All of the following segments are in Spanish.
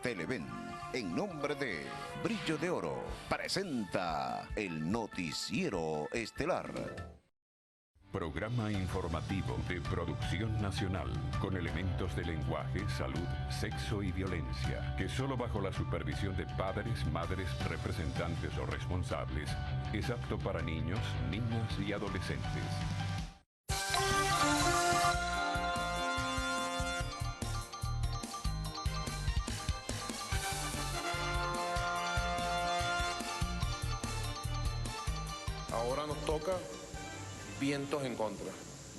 Televen, en nombre de Brillo de Oro, presenta el Noticiero Estelar. Programa informativo de producción nacional, con elementos de lenguaje, salud, sexo y violencia, que solo bajo la supervisión de padres, madres, representantes o responsables, es apto para niños, niñas y adolescentes. Ahora nos toca vientos en contra,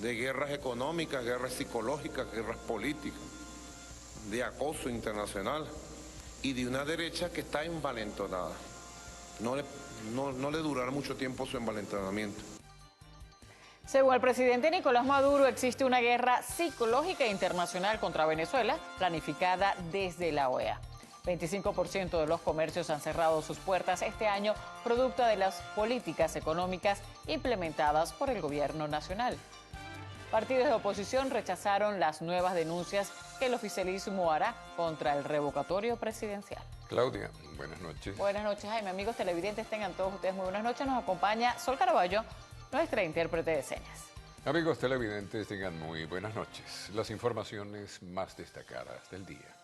de guerras económicas, guerras psicológicas, guerras políticas, de acoso internacional y de una derecha que está envalentonada. No le durará mucho tiempo su envalentonamiento. Según el presidente Nicolás Maduro, existe una guerra psicológica internacional contra Venezuela, planificada desde la OEA. 25% de los comercios han cerrado sus puertas este año, producto de las políticas económicas implementadas por el gobierno nacional. Partidos de oposición rechazaron las nuevas denuncias que el oficialismo hará contra el revocatorio presidencial. Claudia, buenas noches. Buenas noches, Jaime. Amigos televidentes, tengan todos ustedes muy buenas noches. Nos acompaña Sol Caraballo, nuestra intérprete de señas. Amigos televidentes, tengan muy buenas noches. Las informaciones más destacadas del día.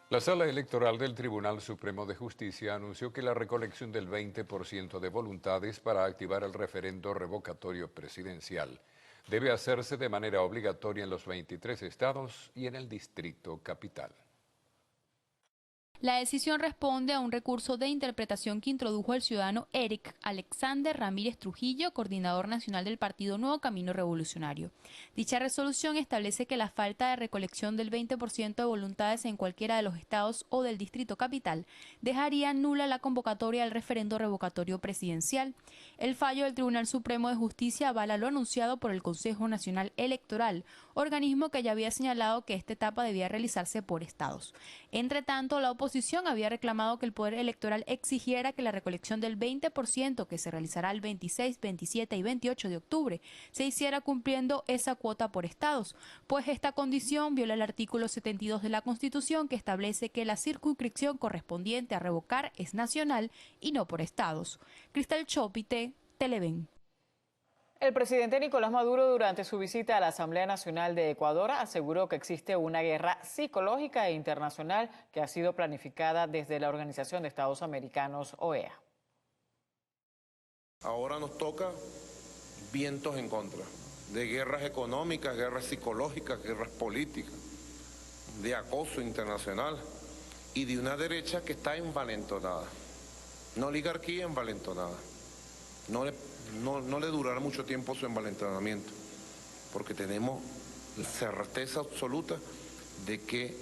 La Sala Electoral del Tribunal Supremo de Justicia anunció que la recolección del 20% de voluntades para activar el referendo revocatorio presidencial debe hacerse de manera obligatoria en los 23 estados y en el Distrito Capital. La decisión responde a un recurso de interpretación que introdujo el ciudadano Eric Alexander Ramírez Trujillo, coordinador nacional del partido Nuevo Camino Revolucionario. Dicha resolución establece que la falta de recolección del 20% de voluntades en cualquiera de los estados o del Distrito Capital dejaría nula la convocatoria al referendo revocatorio presidencial. El fallo del Tribunal Supremo de Justicia avala lo anunciado por el Consejo Nacional Electoral, organismo que ya había señalado que esta etapa debía realizarse por estados. Entre tanto, la oposición había reclamado que el Poder Electoral exigiera que la recolección del 20% que se realizará el 26, 27 y 28 de octubre se hiciera cumpliendo esa cuota por estados, pues esta condición viola el artículo 72 de la Constitución, que establece que la circunscripción correspondiente a revocar es nacional y no por estados. Cristal Chopite, Televen. El presidente Nicolás Maduro, durante su visita a la Asamblea Nacional de Ecuador, aseguró que existe una guerra psicológica e internacional que ha sido planificada desde la Organización de Estados Americanos, OEA. Ahora nos toca vientos en contra, de guerras económicas, guerras psicológicas, guerras políticas, de acoso internacional y de una derecha que está envalentonada. Una oligarquía envalentonada. No le durará mucho tiempo su envalentonamiento, porque tenemos la certeza absoluta de que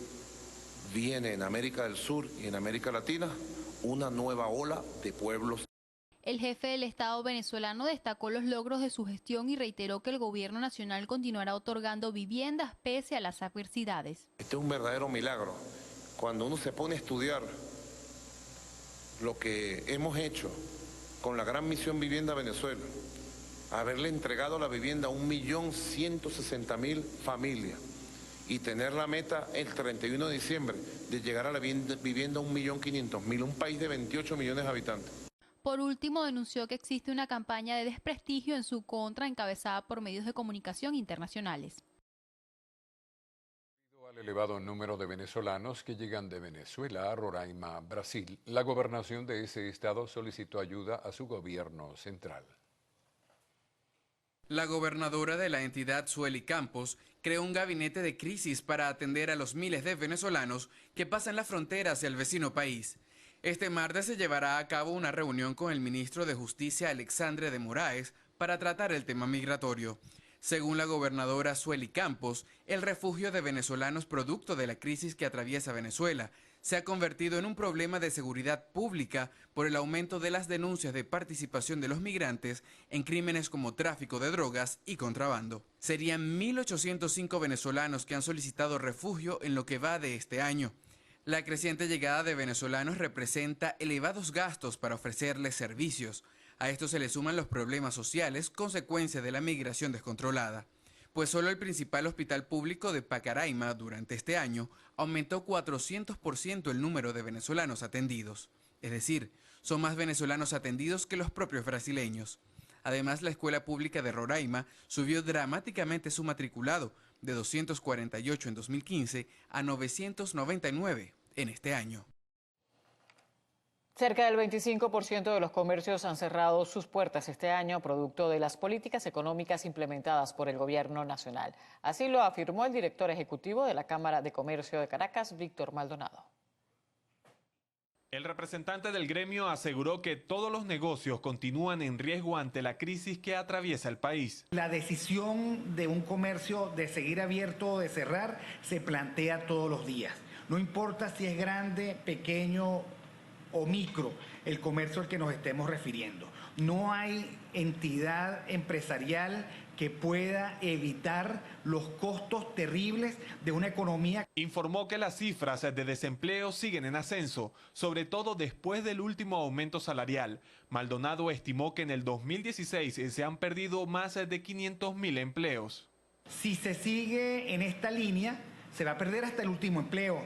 viene en América del Sur y en América Latina una nueva ola de pueblos. El jefe del Estado venezolano destacó los logros de su gestión y reiteró que el gobierno nacional continuará otorgando viviendas pese a las adversidades. Este es un verdadero milagro. Cuando uno se pone a estudiar lo que hemos hecho con la gran misión Vivienda Venezuela, haberle entregado la vivienda a 1.160.000 familias y tener la meta el 31 de diciembre de llegar a la vivienda a 1.500.000, un país de 28 millones de habitantes. Por último, denunció que existe una campaña de desprestigio en su contra encabezada por medios de comunicación internacionales. Debido al elevado número de venezolanos que llegan de Venezuela a Roraima, Brasil, la gobernación de ese estado solicitó ayuda a su gobierno central. La gobernadora de la entidad, Suely Campos, creó un gabinete de crisis para atender a los miles de venezolanos que pasan la frontera hacia el vecino país. Este martes se llevará a cabo una reunión con el ministro de Justicia, Alexandre de Moraes, para tratar el tema migratorio. Según la gobernadora Suely Campos, el refugio de venezolanos producto de la crisis que atraviesa Venezuela se ha convertido en un problema de seguridad pública por el aumento de las denuncias de participación de los migrantes en crímenes como tráfico de drogas y contrabando. Serían 1.805 venezolanos que han solicitado refugio en lo que va de este año. La creciente llegada de venezolanos representa elevados gastos para ofrecerles servicios. A esto se le suman los problemas sociales, consecuencia de la migración descontrolada. pues solo el principal hospital público de Pacaraima durante este año aumentó 400% el número de venezolanos atendidos. Es decir, son más venezolanos atendidos que los propios brasileños. Además, la escuela pública de Roraima subió dramáticamente su matriculado de 248 en 2015 a 999 en este año. Cerca del 25% de los comercios han cerrado sus puertas este año, producto de las políticas económicas implementadas por el gobierno nacional. Así lo afirmó el director ejecutivo de la Cámara de Comercio de Caracas, Víctor Maldonado. El representante del gremio aseguró que todos los negocios continúan en riesgo ante la crisis que atraviesa el país. La decisión de un comercio de seguir abierto o de cerrar se plantea todos los días. No importa si es grande, pequeño o micro el comercio al que nos estemos refiriendo. No hay entidad empresarial que pueda evitar los costos terribles de una economía. Informó que las cifras de desempleo siguen en ascenso, sobre todo después del último aumento salarial. Maldonado estimó que en el 2016 se han perdido más de 500.000 empleos. Si se sigue en esta línea, se va a perder hasta el último empleo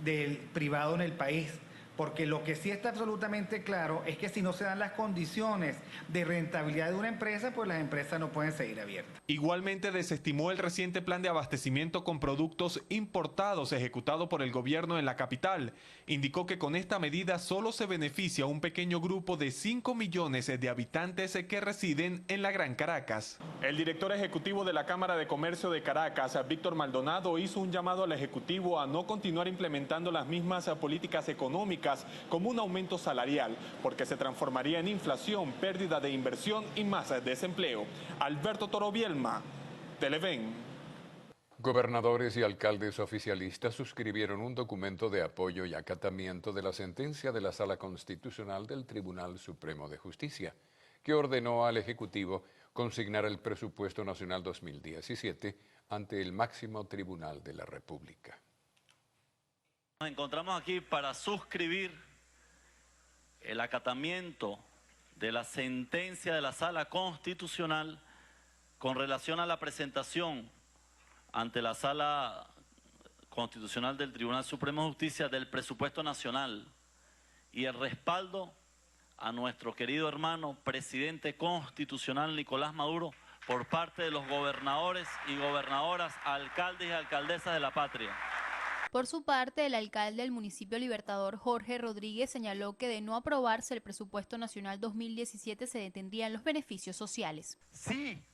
del privado en el país. Porque lo que sí está absolutamente claro es que si no se dan las condiciones de rentabilidad de una empresa, pues las empresas no pueden seguir abiertas. Igualmente desestimó el reciente plan de abastecimiento con productos importados ejecutado por el gobierno en la capital. Indicó que con esta medida solo se beneficia a un pequeño grupo de 5 millones de habitantes que residen en la Gran Caracas. El director ejecutivo de la Cámara de Comercio de Caracas, Víctor Maldonado, hizo un llamado al Ejecutivo a no continuar implementando las mismas políticas económicas como un aumento salarial, porque se transformaría en inflación, pérdida de inversión y más desempleo. Alberto Toro Bielma, Televen. Gobernadores y alcaldes oficialistas suscribieron un documento de apoyo y acatamiento de la sentencia de la Sala Constitucional del Tribunal Supremo de Justicia, que ordenó al Ejecutivo consignar el Presupuesto Nacional 2017 ante el máximo tribunal de la República. Nos encontramos aquí para suscribir el acatamiento de la sentencia de la Sala Constitucional con relación a la presentación ante la Sala Constitucional del Tribunal Supremo de Justicia del Presupuesto Nacional y el respaldo a nuestro querido hermano presidente constitucional Nicolás Maduro por parte de los gobernadores y gobernadoras, alcaldes y alcaldesas de la patria. Por su parte, el alcalde del municipio Libertador, Jorge Rodríguez, señaló que de no aprobarse el presupuesto nacional 2017 se detendrían los beneficios sociales. Si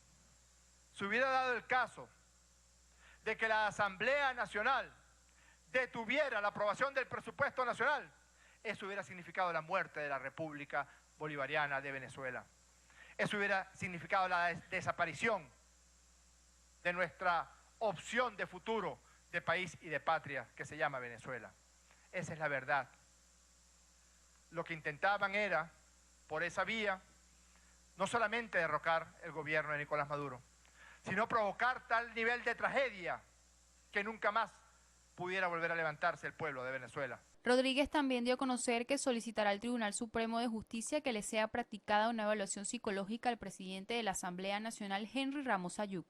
se hubiera dado el caso de que la Asamblea Nacional detuviera la aprobación del presupuesto nacional, eso hubiera significado la muerte de la República Bolivariana de Venezuela. Eso hubiera significado la desaparición de nuestra opción de futuro, de país y de patria que se llama Venezuela. Esa es la verdad. Lo que intentaban era, por esa vía, no solamente derrocar el gobierno de Nicolás Maduro, sino provocar tal nivel de tragedia que nunca más pudiera volver a levantarse el pueblo de Venezuela. Rodríguez también dio a conocer que solicitará al Tribunal Supremo de Justicia que le sea practicada una evaluación psicológica al presidente de la Asamblea Nacional, Henry Ramos Ayub.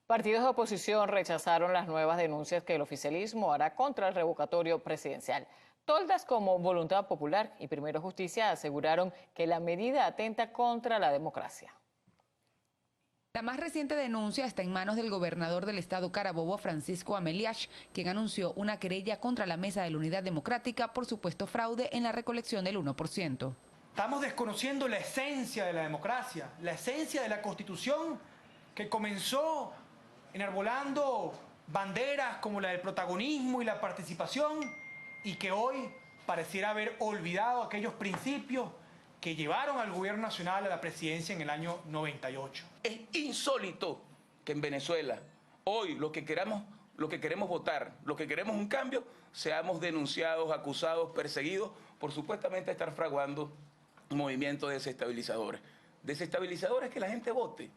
Partidos de oposición rechazaron las nuevas denuncias que el oficialismo hará contra el revocatorio presidencial. Toldas como Voluntad Popular y Primero Justicia aseguraron que la medida atenta contra la democracia. La más reciente denuncia está en manos del gobernador del estado Carabobo, Francisco Ameliach, quien anunció una querella contra la Mesa de la Unidad Democrática por supuesto fraude en la recolección del 1%. Estamos desconociendo la esencia de la democracia, la esencia de la Constitución, que comenzó enarbolando banderas como la del protagonismo y la participación, y que hoy pareciera haber olvidado aquellos principios que llevaron al gobierno nacional a la presidencia en el año 98. Es insólito que en Venezuela, hoy lo que queremos votar, lo que queremos un cambio, seamos denunciados, acusados, perseguidos por supuestamente estar fraguando movimientos desestabilizadores. Desestabilizadores que la gente vote.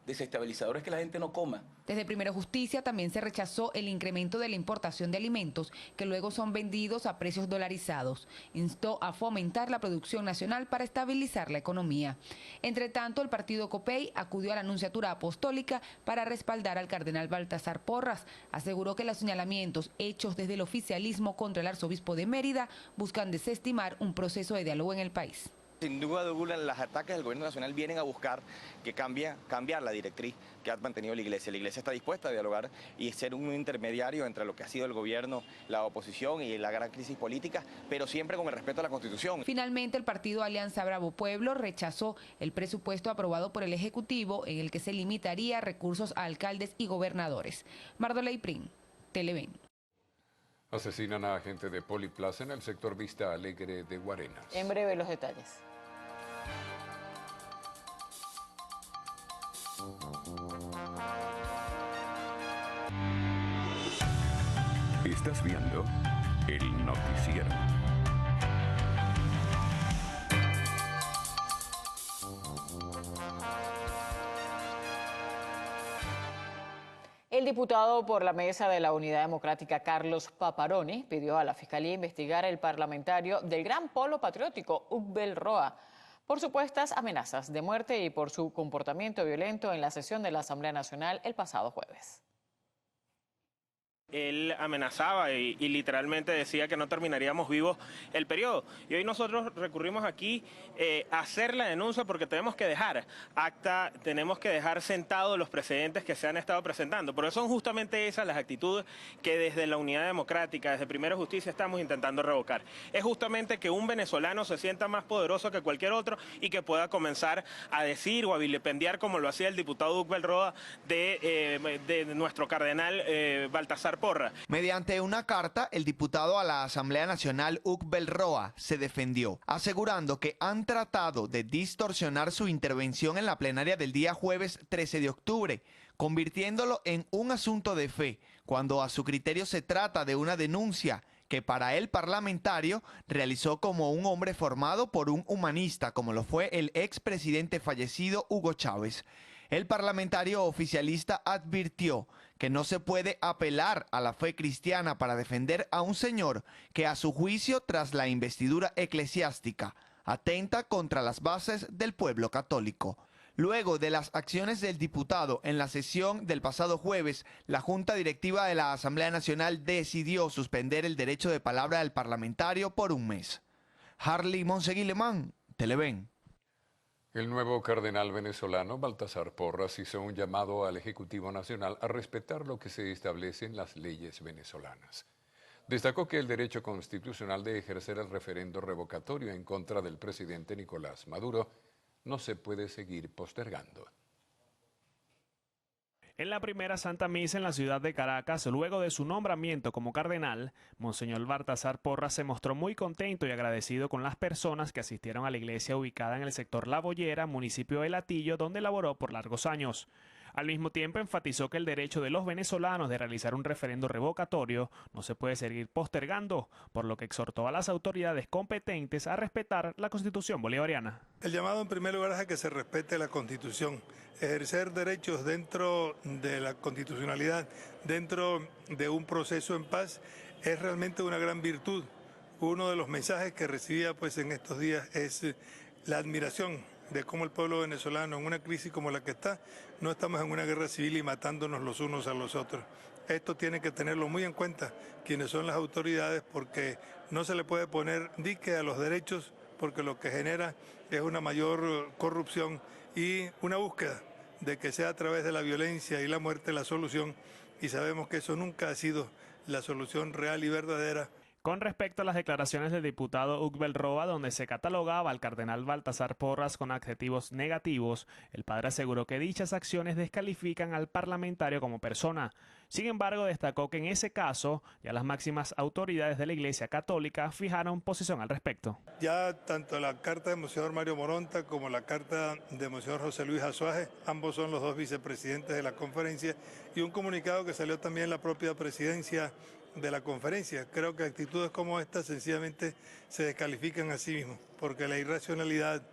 desestabilizador es que la gente no coma. Desde Primero Justicia también se rechazó el incremento de la importación de alimentos que luego son vendidos a precios dolarizados. Instó a fomentar la producción nacional para estabilizar la economía. Entre tanto, el partido COPEI acudió a la Nunciatura Apostólica para respaldar al cardenal Baltasar Porras. Aseguró que los señalamientos hechos desde el oficialismo contra el arzobispo de Mérida buscan desestimar un proceso de diálogo en el país. Sin duda alguna, los ataques del gobierno nacional vienen a buscar que cambiar la directriz que ha mantenido la Iglesia. La Iglesia está dispuesta a dialogar y ser un intermediario entre lo que ha sido el gobierno, la oposición y la gran crisis política, pero siempre con el respeto a la Constitución. Finalmente, el partido Alianza Bravo Pueblo rechazó el presupuesto aprobado por el Ejecutivo en el que se limitaría recursos a alcaldes y gobernadores. Mardoley Prim, Televen. Asesinan a agente de Poliplaza en el sector Vista Alegre de Guarenas. En breve los detalles. Estás viendo el noticiero. El diputado por la Mesa de la Unidad Democrática, Carlos Paparoni, pidió a la Fiscalía investigar al parlamentario del Gran Polo Patriótico, Ukbel Roa, por supuestas amenazas de muerte y por su comportamiento violento en la sesión de la Asamblea Nacional el pasado jueves. Él amenazaba y literalmente decía que no terminaríamos vivos el periodo. Y hoy nosotros recurrimos aquí a hacer la denuncia porque tenemos que dejar acta, tenemos que dejar sentados los precedentes que se han estado presentando. Pero son justamente esas las actitudes que desde la Unidad Democrática, desde Primero Justicia, estamos intentando revocar. Es justamente que un venezolano se sienta más poderoso que cualquier otro y que pueda comenzar a decir o a vilipendiar, como lo hacía el diputado Ukbel Roa, de nuestro cardenal Baltasar Porras. Mediante una carta, el diputado a la Asamblea Nacional Ukbel Roa se defendió, asegurando que han tratado de distorsionar su intervención en la plenaria del día jueves 13 de octubre, convirtiéndolo en un asunto de fe, cuando a su criterio se trata de una denuncia que para el parlamentario realizó como un hombre formado por un humanista, como lo fue el expresidente fallecido Hugo Chávez. El parlamentario oficialista advirtió que no se puede apelar a la fe cristiana para defender a un señor que a su juicio tras la investidura eclesiástica atenta contra las bases del pueblo católico. Luego de las acciones del diputado en la sesión del pasado jueves, la Junta Directiva de la Asamblea Nacional decidió suspender el derecho de palabra del parlamentario por un mes. Harley Monseguilemán, Televen. El nuevo cardenal venezolano Baltasar Porras hizo un llamado al Ejecutivo Nacional a respetar lo que se establece en las leyes venezolanas. Destacó que el derecho constitucional de ejercer el referendo revocatorio en contra del presidente Nicolás Maduro no se puede seguir postergando. En la primera Santa Misa en la ciudad de Caracas, luego de su nombramiento como cardenal, Monseñor Baltasar Porras se mostró muy contento y agradecido con las personas que asistieron a la iglesia ubicada en el sector La Boyera, municipio de Latillo, donde laboró por largos años. Al mismo tiempo enfatizó que el derecho de los venezolanos de realizar un referendo revocatorio no se puede seguir postergando, por lo que exhortó a las autoridades competentes a respetar la Constitución bolivariana. El llamado en primer lugar es a que se respete la Constitución. Ejercer derechos dentro de la constitucionalidad, dentro de un proceso en paz, es realmente una gran virtud. Uno de los mensajes que recibía en estos días es la admiración de cómo el pueblo venezolano, en una crisis como la que está, no estamos en una guerra civil y matándonos los unos a los otros. Esto tiene que tenerlo muy en cuenta quienes son las autoridades, porque no se le puede poner dique a los derechos, porque lo que genera es una mayor corrupción y una búsqueda de que sea a través de la violencia y la muerte la solución, y sabemos que eso nunca ha sido la solución real y verdadera. Con respecto a las declaraciones del diputado Ukbel Roa, donde se catalogaba al cardenal Baltasar Porras con adjetivos negativos, el padre aseguró que dichas acciones descalifican al parlamentario como persona. Sin embargo, destacó que en ese caso ya las máximas autoridades de la Iglesia Católica fijaron posición al respecto. Ya tanto la carta de Monseñor Mario Moronta como la carta de Monseñor José Luis Azuaje, ambos son los dos vicepresidentes de la conferencia, y un comunicado que salió también la propia presidencia de la conferencia. Creo que actitudes como esta sencillamente se descalifican a sí mismos, porque la irracionalidad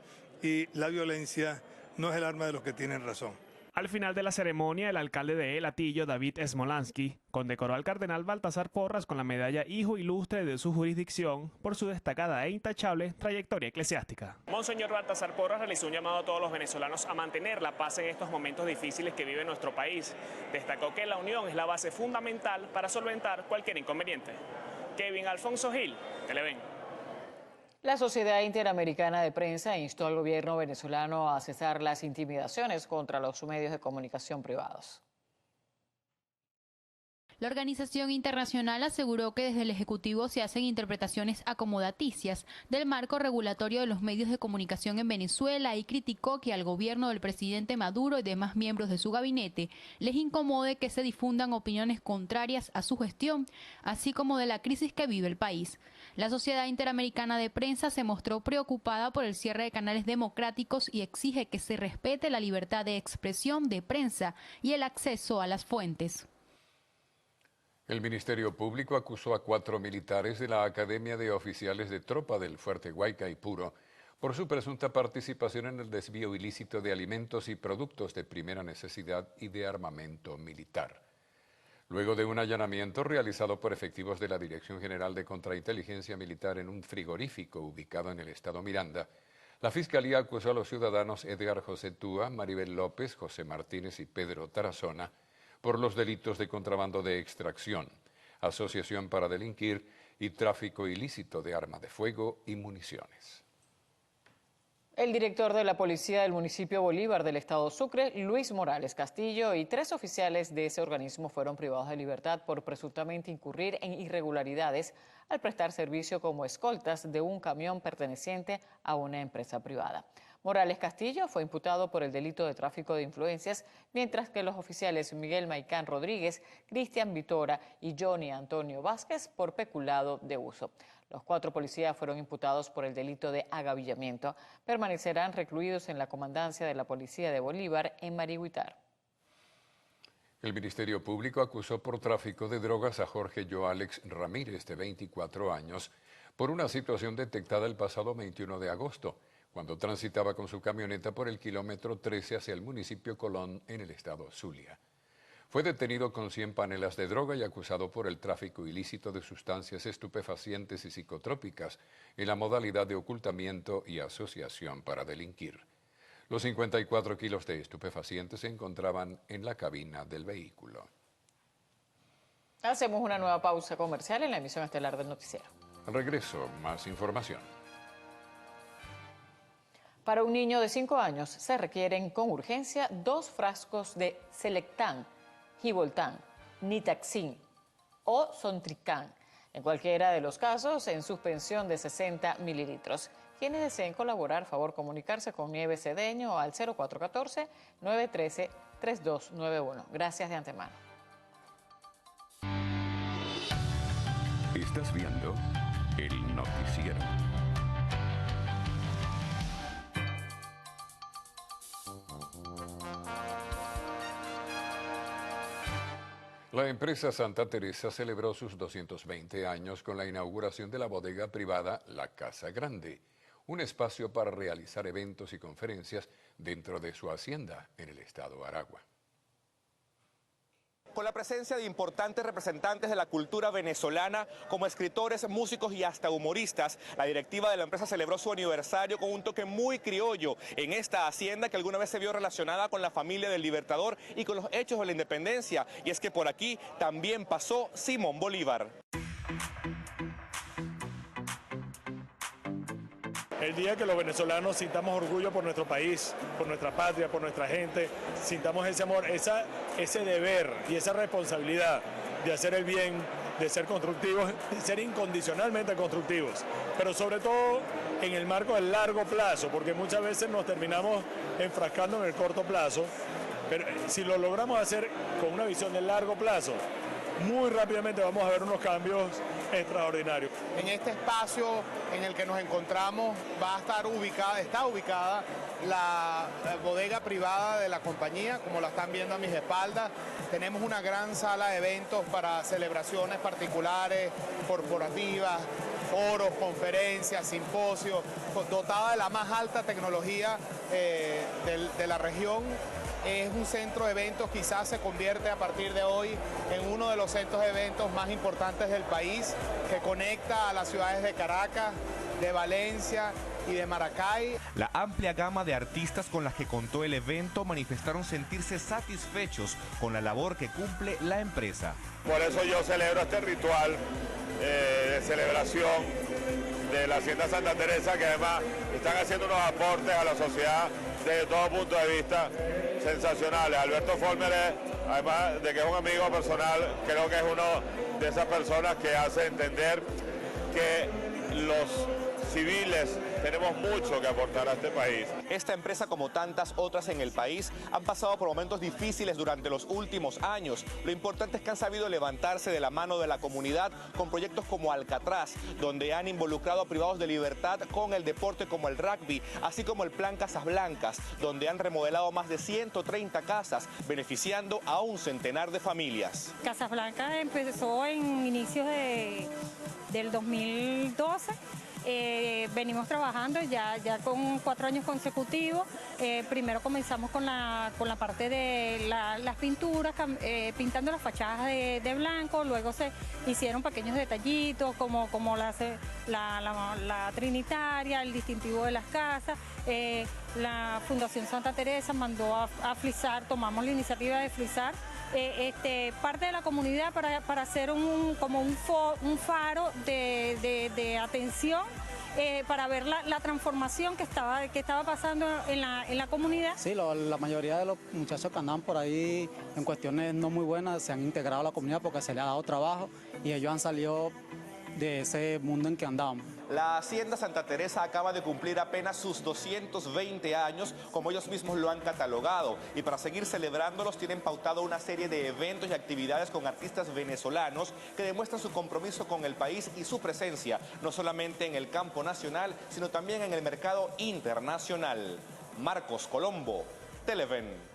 y la violencia no es el arma de los que tienen razón. Al final de la ceremonia, el alcalde de El Hatillo, David Smolansky, condecoró al cardenal Baltasar Porras con la medalla Hijo Ilustre de su jurisdicción por su destacada e intachable trayectoria eclesiástica. Monseñor Baltasar Porras realizó un llamado a todos los venezolanos a mantener la paz en estos momentos difíciles que vive nuestro país. Destacó que la unión es la base fundamental para solventar cualquier inconveniente. Kevin Alfonso Gil, Televen. La Sociedad Interamericana de Prensa instó al gobierno venezolano a cesar las intimidaciones contra los medios de comunicación privados. La organización internacional aseguró que desde el Ejecutivo se hacen interpretaciones acomodaticias del marco regulatorio de los medios de comunicación en Venezuela y criticó que al gobierno del presidente Maduro y demás miembros de su gabinete les incomode que se difundan opiniones contrarias a su gestión, así como de la crisis que vive el país. La Sociedad Interamericana de Prensa se mostró preocupada por el cierre de canales democráticos y exige que se respete la libertad de expresión de prensa y el acceso a las fuentes. El Ministerio Público acusó a 4 militares de la Academia de Oficiales de Tropa del Fuerte Guaycaipuro por su presunta participación en el desvío ilícito de alimentos y productos de primera necesidad y de armamento militar. Luego de un allanamiento realizado por efectivos de la Dirección General de Contrainteligencia Militar en un frigorífico ubicado en el estado Miranda, la Fiscalía acusó a los ciudadanos Edgar José Túa, Maribel López, José Martínez y Pedro Tarazona por los delitos de contrabando de extracción, asociación para delinquir y tráfico ilícito de arma de fuego y municiones. El director de la Policía del municipio Bolívar del estado Sucre, Luis Morales Castillo, y 3 oficiales de ese organismo fueron privados de libertad por presuntamente incurrir en irregularidades al prestar servicio como escoltas de un camión perteneciente a una empresa privada. Morales Castillo fue imputado por el delito de tráfico de influencias, mientras que los oficiales Miguel Maicán Rodríguez, Cristian Vitora y Johnny Antonio Vázquez por peculado de uso. Los 4 policías fueron imputados por el delito de agavillamiento. Permanecerán recluidos en la comandancia de la Policía de Bolívar en Marigüitar. El Ministerio Público acusó por tráfico de drogas a Jorge Joálex Ramírez, de 24 años, por una situación detectada el pasado 21 de agosto, cuando transitaba con su camioneta por el kilómetro 13 hacia el municipio Colón, en el estado Zulia. Fue detenido con 100 panelas de droga y acusado por el tráfico ilícito de sustancias estupefacientes y psicotrópicas en la modalidad de ocultamiento y asociación para delinquir. Los 54 kilos de estupefacientes se encontraban en la cabina del vehículo. Hacemos una nueva pausa comercial en la emisión estelar del noticiero. Al regreso, más información. Para un niño de 5 años se requieren con urgencia 2 frascos de Selectan, Givoltan, Nitaxin o Sontrican. En cualquiera de los casos, en suspensión de 60 mililitros. Quienes deseen colaborar, favor comunicarse con Nieves Cedeño al 0414-913-3291. Gracias de antemano. Estás viendo el noticiero. La empresa Santa Teresa celebró sus 220 años con la inauguración de la bodega privada La Casa Grande, un espacio para realizar eventos y conferencias dentro de su hacienda en el estado Aragua. Con la presencia de importantes representantes de la cultura venezolana, como escritores, músicos y hasta humoristas, la directiva de la empresa celebró su aniversario con un toque muy criollo en esta hacienda que alguna vez se vio relacionada con la familia del Libertador y con los hechos de la independencia. Y es que por aquí también pasó Simón Bolívar. El día que los venezolanos sintamos orgullo por nuestro país, por nuestra patria, por nuestra gente, sintamos ese amor, ese deber y esa responsabilidad de hacer el bien, de ser constructivos, de ser incondicionalmente constructivos, pero sobre todo en el marco del largo plazo, porque muchas veces nos terminamos enfrascando en el corto plazo, pero si lo logramos hacer con una visión de largo plazo, muy rápidamente vamos a ver unos cambios extraordinarios. En este espacio en el que nos encontramos está ubicada la bodega privada de la compañía, como la están viendo a mis espaldas. Tenemos una gran sala de eventos para celebraciones particulares, corporativas, foros, conferencias, simposios, dotada de la más alta tecnología de la región. es un centro de eventos, quizás se convierte a partir de hoy en uno de los centros de eventos más importantes del país, que conecta a las ciudades de Caracas, de Valencia y de Maracay. La amplia gama de artistas con las que contó el evento manifestaron sentirse satisfechos con la labor que cumple la empresa. Por eso yo celebro este ritual de celebración de la Hacienda Santa Teresa, que además están haciendo unos aportes a la sociedad desde todo punto de vista sensacionales. Alberto Former, además de que es un amigo personal, creo que es uno de esas personas que hace entender que los civiles tenemos mucho que aportar a este país. Esta empresa, como tantas otras en el país, han pasado por momentos difíciles durante los últimos años. Lo importante es que han sabido levantarse de la mano de la comunidad con proyectos como Alcatraz, donde han involucrado a privados de libertad con el deporte como el rugby, así como el Plan Casas Blancas, donde han remodelado más de 130 casas, beneficiando a un centenar de familias. Casas Blancas empezó en inicios del 2012. Venimos trabajando ya con 4 años consecutivos. Primero comenzamos con la parte de las pinturas, pintando las fachadas de blanco, luego se hicieron pequeños detallitos como la trinitaria, el distintivo de las casas. La Fundación Santa Teresa mandó a frisar, tomamos la iniciativa de frisar parte de la comunidad para hacer un faro de atención para ver la transformación que estaba pasando en la comunidad. Sí, la mayoría de los muchachos que andaban por ahí en cuestiones no muy buenas se han integrado a la comunidad porque se les ha dado trabajo y ellos han salido de ese mundo en que andábamos. La Hacienda Santa Teresa acaba de cumplir apenas sus 220 años, como ellos mismos lo han catalogado, y para seguir celebrándolos tienen pautado una serie de eventos y actividades con artistas venezolanos que demuestran su compromiso con el país y su presencia, no solamente en el campo nacional, sino también en el mercado internacional. Marcos Colombo, Televen.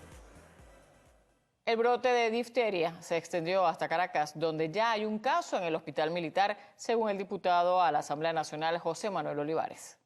El brote de difteria se extendió hasta Caracas, donde ya hay un caso en el hospital militar, según el diputado a la Asamblea Nacional, José Manuel Olivares.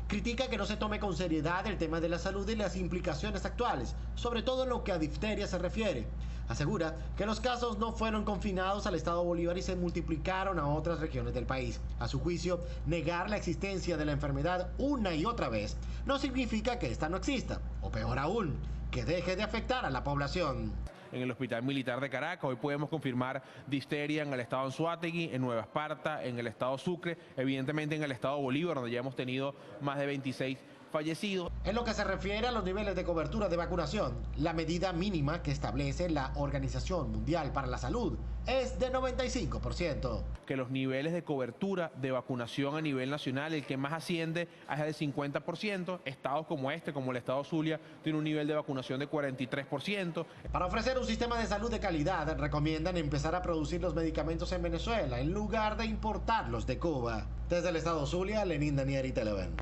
Critica que no se tome con seriedad el tema de la salud y las implicaciones actuales, sobre todo en lo que a difteria se refiere. Asegura que los casos no fueron confinados al estado Bolívar y se multiplicaron a otras regiones del país. A su juicio, negar la existencia de la enfermedad una y otra vez no significa que esta no exista, o peor aún, que deje de afectar a la población. En el Hospital Militar de Caracas hoy podemos confirmar difteria en el estado Anzoátegui, en Nueva Esparta, en el estado Sucre, evidentemente en el estado Bolívar, donde ya hemos tenido más de 26 fallecidos. En lo que se refiere a los niveles de cobertura de vacunación, la medida mínima que establece la Organización Mundial para la Salud es de 95%. Que los niveles de cobertura de vacunación a nivel nacional, el que más asciende es de 50%. Estados como como el estado Zulia, tiene un nivel de vacunación de 43%. Para ofrecer un sistema de salud de calidad, recomiendan empezar a producir los medicamentos en Venezuela en lugar de importarlos de Cuba. Desde el estado Zulia, Lenín Danieri, Televen.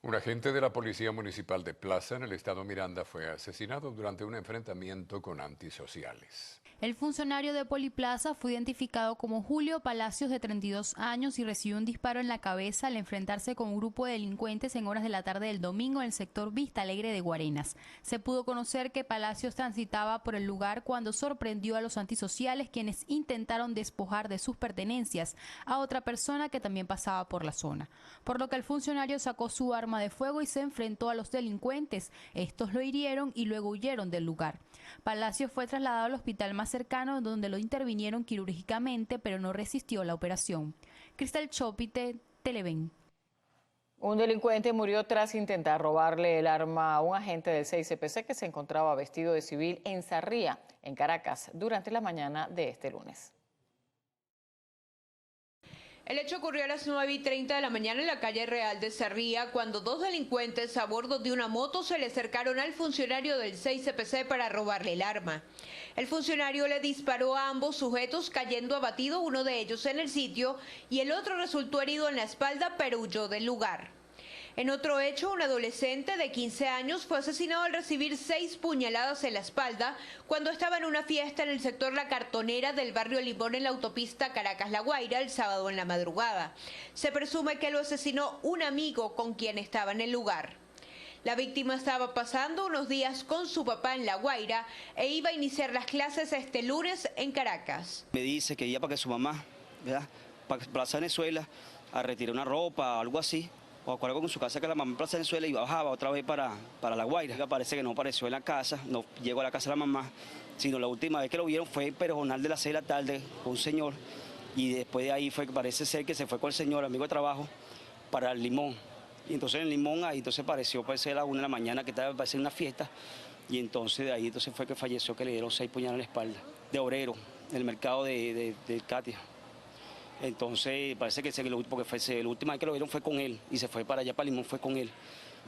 Un agente de la Policía Municipal de Plaza, en el estado Miranda, fue asesinado durante un enfrentamiento con antisociales. El funcionario de Poliplaza fue identificado como Julio Palacios, de 32 años, y recibió un disparo en la cabeza al enfrentarse con un grupo de delincuentes en horas de la tarde del domingo en el sector Vista Alegre de Guarenas. Se pudo conocer que Palacios transitaba por el lugar cuando sorprendió a los antisociales, quienes intentaron despojar de sus pertenencias a otra persona que también pasaba por la zona, por lo que el funcionario sacó su arma de fuego y se enfrentó a los delincuentes. Estos lo hirieron y luego huyeron del lugar. Palacios fue trasladado al hospital más cercano, donde lo intervinieron quirúrgicamente, pero no resistió la operación. Cristal Chopite, Televen. Un delincuente murió tras intentar robarle el arma a un agente del 6CPC que se encontraba vestido de civil en Sarría, en Caracas, durante la mañana de este lunes. El hecho ocurrió a las 9:30 de la mañana en la calle Real de Sarría, cuando dos delincuentes a bordo de una moto se le acercaron al funcionario del 6CPC para robarle el arma. El funcionario le disparó a ambos sujetos, cayendo abatido uno de ellos en el sitio y el otro resultó herido en la espalda, pero huyó del lugar. En otro hecho, un adolescente de 15 años fue asesinado al recibir 6 puñaladas en la espalda cuando estaba en una fiesta en el sector La Cartonera del barrio Limón en la autopista Caracas-La Guaira el sábado en la madrugada. Se presume que lo asesinó un amigo con quien estaba en el lugar. La víctima estaba pasando unos días con su papá en La Guaira e iba a iniciar las clases este lunes en Caracas. Me dice que iba para que su mamá, ¿verdad?, para Plaza Venezuela, a retirar una ropa, algo así. O acuerdo con su casa que la mamá en Plaza Venezuela y bajaba otra vez para La Guaira. Parece que no apareció en la casa, no llegó a la casa de la mamá, sino la última vez que lo vieron fue en Peronal de las 6 de la tarde con un señor, y después de ahí parece ser que se fue con el señor, amigo de trabajo, para el Limón. Y entonces en el Limón ahí entonces parece a las 1 de la mañana que estaba para hacer una fiesta, y entonces de ahí entonces fue que falleció, que le dieron 6 puñaladas en la espalda, de obrero, en el mercado de Katia. Entonces parece que porque la última vez que lo vieron fue con él y se fue para allá, para Limón, fue con él.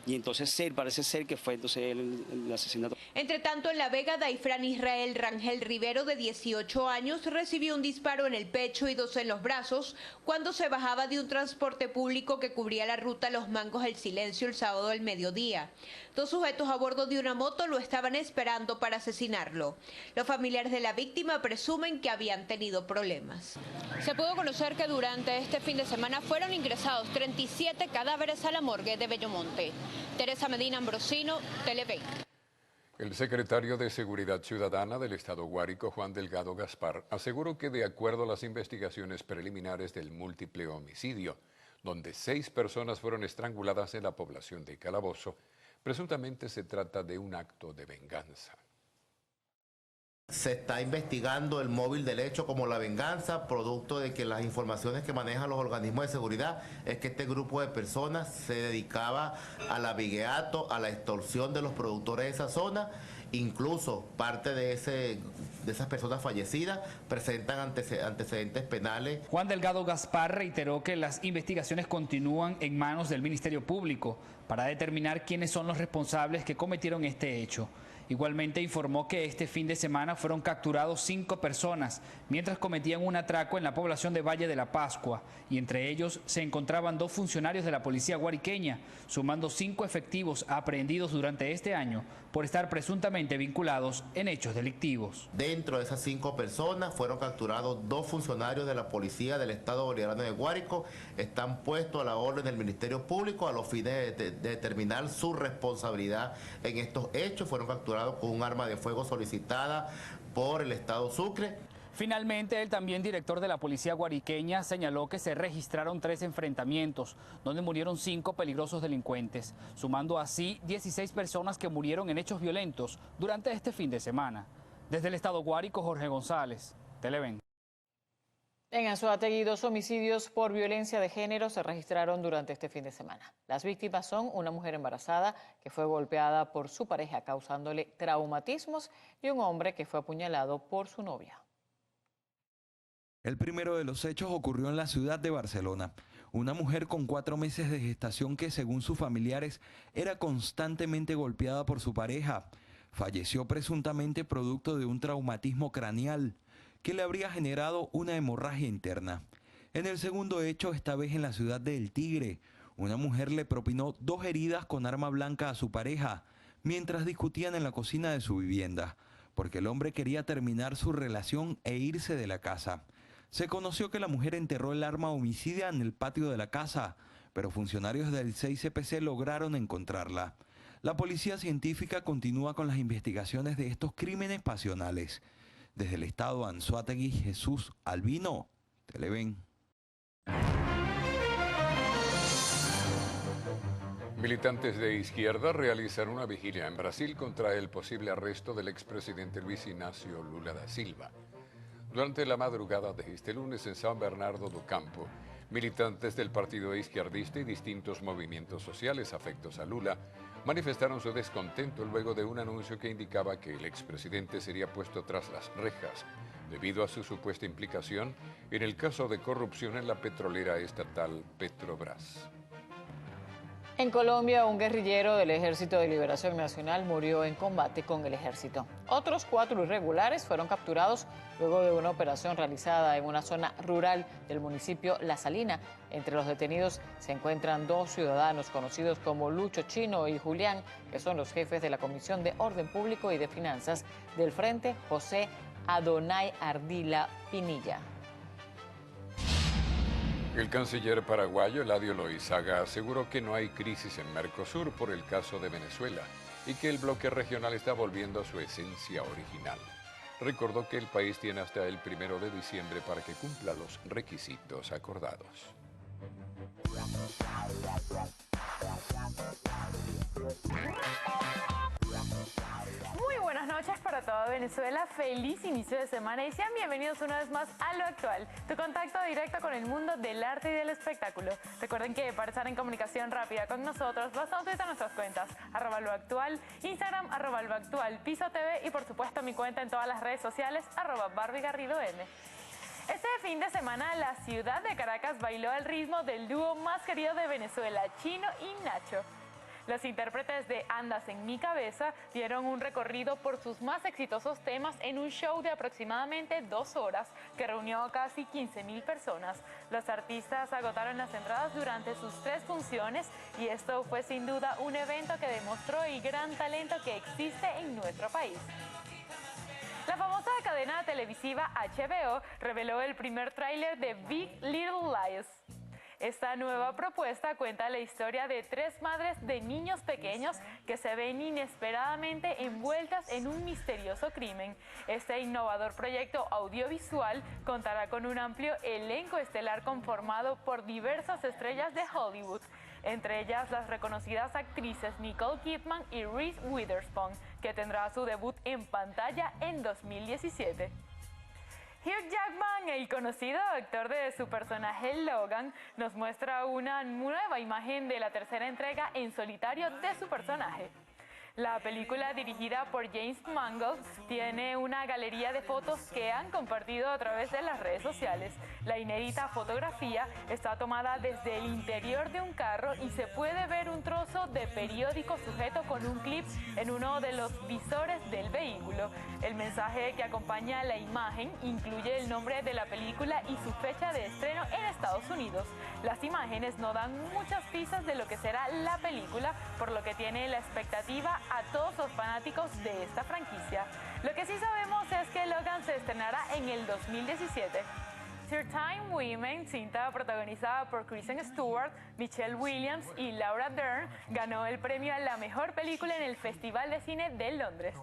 Y entonces parece ser que fue entonces el asesinato. Entre tanto, en La Vega, Daifrán Israel Rangel Rivero, de 18 años, recibió un disparo en el pecho y 2 en los brazos cuando se bajaba de un transporte público que cubría la ruta Los Mangos El Silencio el sábado al mediodía. 2 sujetos a bordo de una moto lo estaban esperando para asesinarlo. Los familiares de la víctima presumen que habían tenido problemas. Se pudo conocer que durante este fin de semana fueron ingresados 37 cadáveres a la morgue de Bellomonte. Teresa Medina Ambrosino, Televen. El secretario de Seguridad Ciudadana del Estado Guárico, Juan Delgado Gaspar, aseguró que de acuerdo a las investigaciones preliminares del múltiple homicidio, donde 6 personas fueron estranguladas en la población de Calabozo, presuntamente se trata de un acto de venganza. Se está investigando el móvil del hecho como la venganza, producto de que las informaciones que manejan los organismos de seguridad es que este grupo de personas se dedicaba al avigueato, a la extorsión de los productores de esa zona. Incluso parte de esas personas fallecidas presentan antecedentes penales. Juan Delgado Gaspar reiteró que las investigaciones continúan en manos del Ministerio Público para determinar quiénes son los responsables que cometieron este hecho. Igualmente informó que este fin de semana fueron capturados 5 personas mientras cometían un atraco en la población de Valle de la Pascua, y entre ellos se encontraban 2 funcionarios de la policía guariqueña, sumando 5 efectivos aprehendidos durante este año por estar presuntamente vinculados en hechos delictivos. Dentro de esas 5 personas fueron capturados 2 funcionarios de la policía del Estado Bolivariano de Guárico. Están puestos a la orden del Ministerio Público a los fines de determinar su responsabilidad en estos hechos. Fueron capturados con un arma de fuego solicitada por el Estado Sucre. Finalmente, el también director de la policía guariqueña señaló que se registraron 3 enfrentamientos, donde murieron 5 peligrosos delincuentes, sumando así 16 personas que murieron en hechos violentos durante este fin de semana. Desde el Estado Guárico, Jorge González, Televen. En Anzoátegui, 2 homicidios por violencia de género se registraron durante este fin de semana. Las víctimas son una mujer embarazada que fue golpeada por su pareja causándole traumatismos y un hombre que fue apuñalado por su novia. El primero de los hechos ocurrió en la ciudad de Barcelona. Una mujer con 4 meses de gestación que, según sus familiares, era constantemente golpeada por su pareja. Falleció presuntamente producto de un traumatismo craneal que le habría generado una hemorragia interna. En el segundo hecho, esta vez en la ciudad de El Tigre, una mujer le propinó 2 heridas con arma blanca a su pareja mientras discutían en la cocina de su vivienda, porque el hombre quería terminar su relación e irse de la casa. Se conoció que la mujer enterró el arma homicida en el patio de la casa, pero funcionarios del 6CPC lograron encontrarla. La policía científica continúa con las investigaciones de estos crímenes pasionales. Desde el estado Anzoátegui, Jesús Albino, Televen. Militantes de izquierda realizaron una vigilia en Brasil contra el posible arresto del expresidente Luis Ignacio Lula da Silva. Durante la madrugada de este lunes en San Bernardo do Campo, militantes del partido izquierdista y distintos movimientos sociales afectos a Lula manifestaron su descontento luego de un anuncio que indicaba que el expresidente sería puesto tras las rejas debido a su supuesta implicación en el caso de corrupción en la petrolera estatal Petrobras. En Colombia, un guerrillero del Ejército de Liberación Nacional murió en combate con el ejército. Otros 4 irregulares fueron capturados luego de una operación realizada en una zona rural del municipio La Salina. Entre los detenidos se encuentran 2 ciudadanos conocidos como Lucho Chino y Julián, que son los jefes de la Comisión de Orden Público y de Finanzas del Frente José Adonai Ardila Pinilla. El canciller paraguayo Eladio Loizaga aseguró que no hay crisis en Mercosur por el caso de Venezuela y que el bloque regional está volviendo a su esencia original. Recordó que el país tiene hasta el 1 de diciembre para que cumpla los requisitos acordados. Muy buenas noches para toda Venezuela, feliz inicio de semana y sean bienvenidos una vez más a Lo Actual, tu contacto directo con el mundo del arte y del espectáculo. Recuerden que para estar en comunicación rápida con nosotros, basta utilizar nuestras cuentas, @loactual, Instagram, @loactual, Piso TV y por supuesto mi cuenta en todas las redes sociales, @BarbieGarridoN. Este fin de semana la ciudad de Caracas bailó al ritmo del dúo más querido de Venezuela, Chino y Nacho. Los intérpretes de Andas en mi cabeza dieron un recorrido por sus más exitosos temas en un show de aproximadamente 2 horas que reunió a casi 15.000 personas. Los artistas agotaron las entradas durante sus 3 funciones y esto fue sin duda un evento que demostró el gran talento que existe en nuestro país. La famosa cadena televisiva HBO reveló el primer tráiler de Big Little Lies. Esta nueva propuesta cuenta la historia de 3 madres de niños pequeños que se ven inesperadamente envueltas en un misterioso crimen. Este innovador proyecto audiovisual contará con un amplio elenco estelar conformado por diversas estrellas de Hollywood, entre ellas las reconocidas actrices Nicole Kidman y Reese Witherspoon, que tendrá su debut en pantalla en 2017. Hugh Jackman, el conocido actor de su personaje Logan, nos muestra una nueva imagen de la tercera entrega en solitario de su personaje. La película, dirigida por James Mangold, tiene una galería de fotos que han compartido a través de las redes sociales. La inédita fotografía está tomada desde el interior de un carro y se puede ver un trozo de periódico sujeto con un clip en uno de los visores del vehículo. El mensaje que acompaña la imagen incluye el nombre de la película y su fecha de estreno en Estados Unidos. Las imágenes no dan muchas pistas de lo que será la película, por lo que tiene la expectativa a todos los fanáticos de esta franquicia. Lo que sí sabemos es que Logan se estrenará en el 2017. Certain Women, cinta protagonizada por Kristen Stewart, Michelle Williams y Laura Dern, ganó el premio a la mejor película en el Festival de Cine de Londres.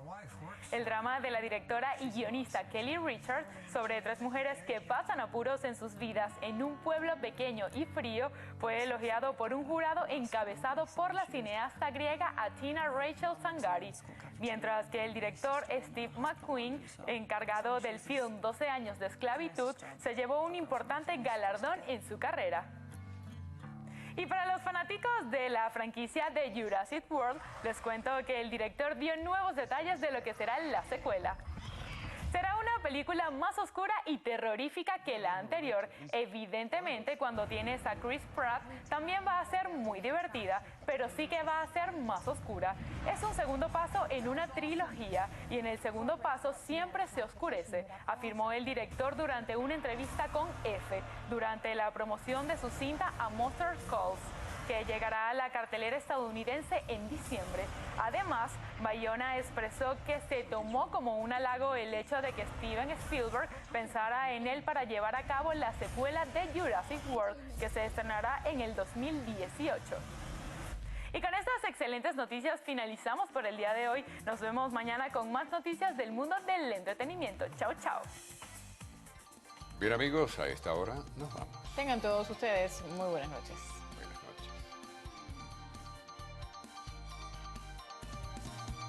El drama de la directora y guionista Kelly Richards sobre 3 mujeres que pasan apuros en sus vidas en un pueblo pequeño y frío fue elogiado por un jurado encabezado por la cineasta griega Athina Rachel Tsangari, mientras que el director Steve McQueen, encargado del film 12 años de esclavitud, se llevó un importante galardón en su carrera. Y para los fanáticos de la franquicia de Jurassic World, les cuento que el director dio nuevos detalles de lo que será la secuela. Será una película más oscura y terrorífica que la anterior. Evidentemente, cuando tienes a Chris Pratt, también va a ser muy divertida, pero sí que va a ser más oscura. Es un segundo paso en una trilogía y en el segundo paso siempre se oscurece, afirmó el director durante una entrevista con F, durante la promoción de su cinta A Monster Calls, que llegará a la cartelera estadounidense en diciembre. Además, Bayona expresó que se tomó como un halago el hecho de que Steven Spielberg pensara en él para llevar a cabo la secuela de Jurassic World, que se estrenará en el 2018. Y con estas excelentes noticias finalizamos por el día de hoy. Nos vemos mañana con más noticias del mundo del entretenimiento. Chao, chao. Bien amigos, a esta hora nos vamos. Tengan todos ustedes muy buenas noches.